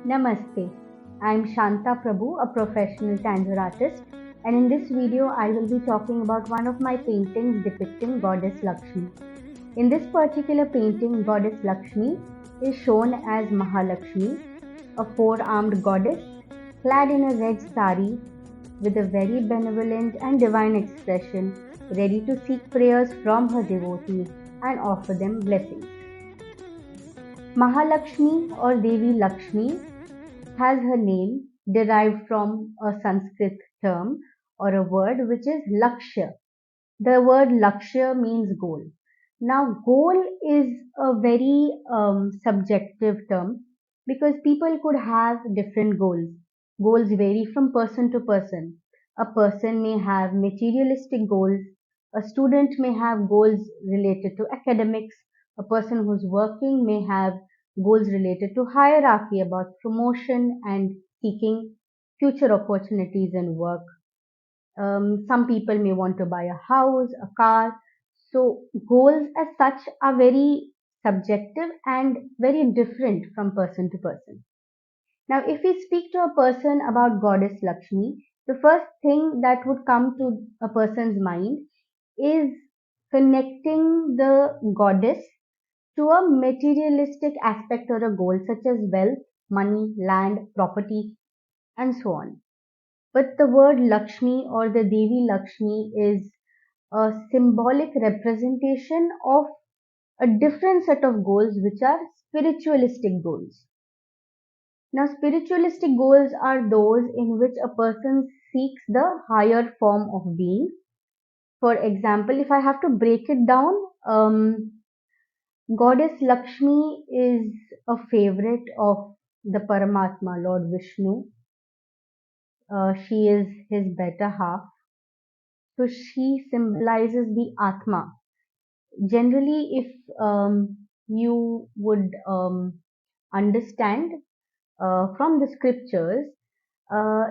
Namaste. I am Shanta Prabhu, a professional Tanjore artist, and in this video I will be talking about one of my paintings depicting Goddess Lakshmi. In this particular painting, Goddess Lakshmi is shown as Mahalakshmi, a four-armed goddess clad in a red sari with a very benevolent and divine expression, ready to seek prayers from her devotees and offer them blessings. Mahalakshmi or Devi Lakshmi has her name derived from a Sanskrit term or a word which is Lakshya. The word Lakshya means goal. Now, goal is a very subjective term because people could have different goals. Goals vary from person to person. A person may have materialistic goals. A student may have goals related to academics. A person who's working may have goals related to hierarchy about promotion and seeking future opportunities in work. Some people may want to buy a house, a car. So goals as such are very subjective and very different from person to person. Now, if we speak to a person about Goddess Lakshmi, the first thing that would come to a person's mind is connecting the goddess to a materialistic aspect or a goal such as wealth, money, land, property, and so on. But the word Lakshmi or the Devi Lakshmi is a symbolic representation of a different set of goals which are spiritualistic goals. Now, spiritualistic goals are those in which a person seeks the higher form of being. For example, if I have to break it down, Goddess Lakshmi is a favorite of the Paramatma, Lord Vishnu. She is his better half. So she symbolizes the Atma. Generally, if you would understand from the scriptures,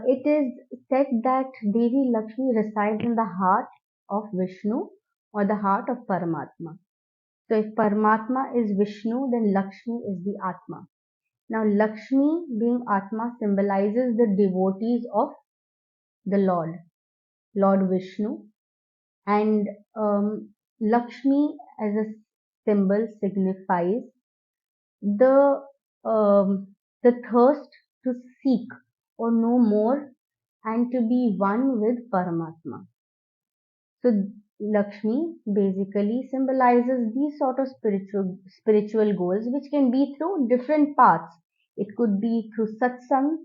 it is said that Devi Lakshmi resides in the heart of Vishnu or the heart of Paramatma. So if Paramatma is Vishnu, then Lakshmi is the Atma. Now Lakshmi being Atma symbolizes the devotees of the Lord Vishnu, and Lakshmi as a symbol signifies the the thirst to seek or know more and to be one with Paramatma. So Lakshmi basically symbolizes these sort of spiritual goals, which can be through different paths. It could be through satsang,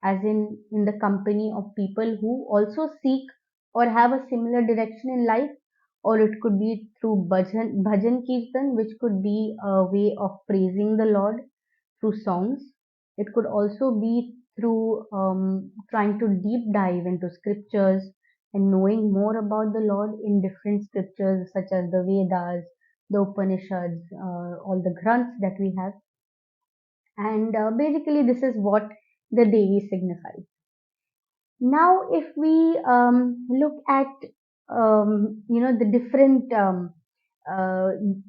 as in the company of people who also seek or have a similar direction in life, or it could be through bhajan kirtan, which could be a way of praising the Lord through songs. It could also be through trying to deep dive into scriptures and knowing more about the Lord in different scriptures such as the Vedas, the Upanishads, all the Granths that we have. And basically, this is what the Devi signifies. Now, if we look at the different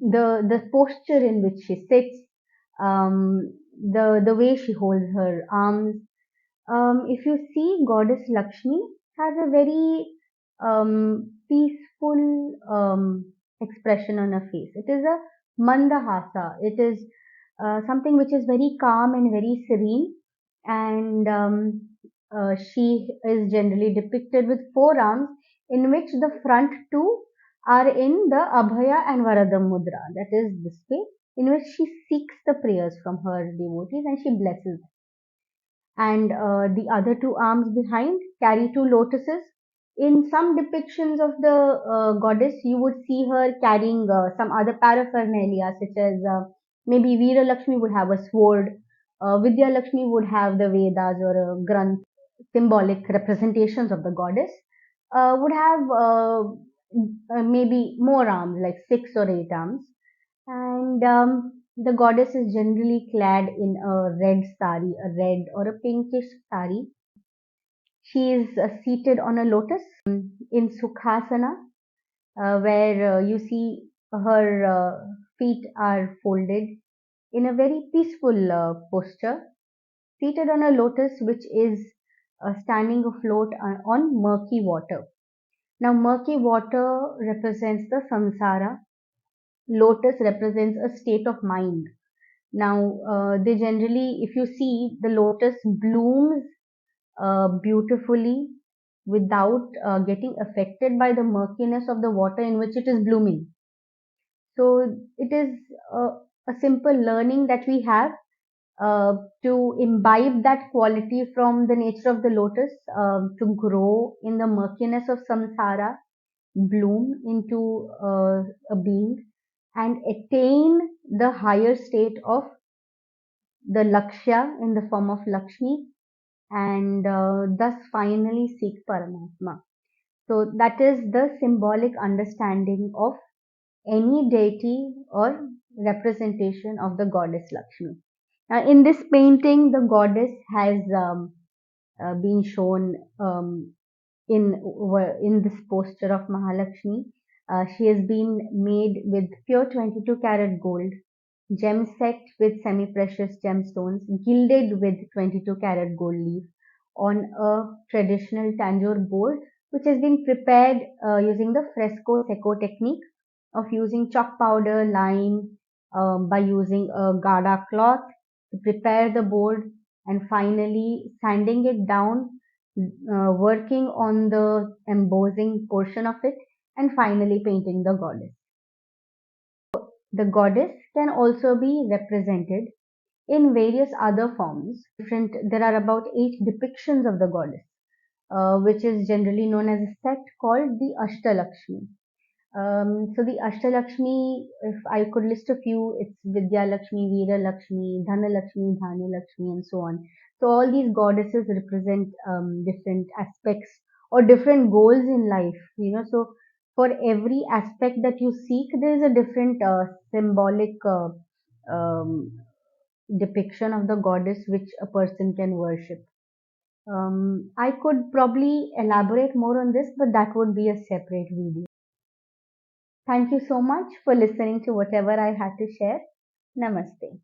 the posture in which she sits, the way she holds her arms. If you see, Goddess Lakshmi has a very peaceful expression on her face. It is a mandahasa. It is something which is very calm and very serene, and she is generally depicted with four arms, in which the front two are in the Abhaya and Varadam Mudra, that is this way, in which she seeks the prayers from her devotees and she blesses them. And the other two arms behind carry two lotuses. In some depictions of the goddess, you would see her carrying some other paraphernalia, such as maybe Veera Lakshmi would have a sword, Vidya Lakshmi would have the Vedas or a Granth, symbolic representations of the goddess, would have maybe more arms, like 6 or 8 arms. And the goddess is generally clad in a red sari, a red or a pinkish sari. She is seated on a lotus in Sukhasana, where you see her feet are folded in a very peaceful posture. seated on a lotus which is standing afloat on murky water. Now, murky water represents the samsara, lotus represents a state of mind. Now, they generally, if you see, the lotus blooms beautifully without getting affected by the murkiness of the water in which it is blooming. So, it is a simple learning that we have uh, to imbibe that quality from the nature of the lotus, to grow in the murkiness of samsara, bloom into a being, and attain the higher state of the Lakshya in the form of Lakshmi, and thus finally seek Paramatma. So that is the symbolic understanding of any deity or representation of the goddess Lakshmi. Now, in this painting, the goddess has been shown in this poster of Mahalakshmi. She has been made with pure 22 karat gold, gem set with semi-precious gemstones, gilded with 22 karat gold leaf on a traditional Tanjore board, which has been prepared using the fresco secco technique of using chalk powder, lime, by using a gada cloth to prepare the board, and finally sanding it down, working on the embossing portion of it, and finally painting the goddess. The goddess can also be represented in various other forms. There are about 8 depictions of the goddess, which is generally known as a set called the Ashtalakshmi. So the Ashtalakshmi, if I could list a few, it's Vidya Lakshmi, Veera Lakshmi, Dhana Lakshmi, Dhanu Lakshmi, and so on. So all these goddesses represent different aspects or different goals in life. So for every aspect that you seek, there is a different symbolic um, depiction of the goddess which a person can worship. I could probably elaborate more on this, but that would be a separate video. Thank you so much for listening to whatever I had to share. Namaste.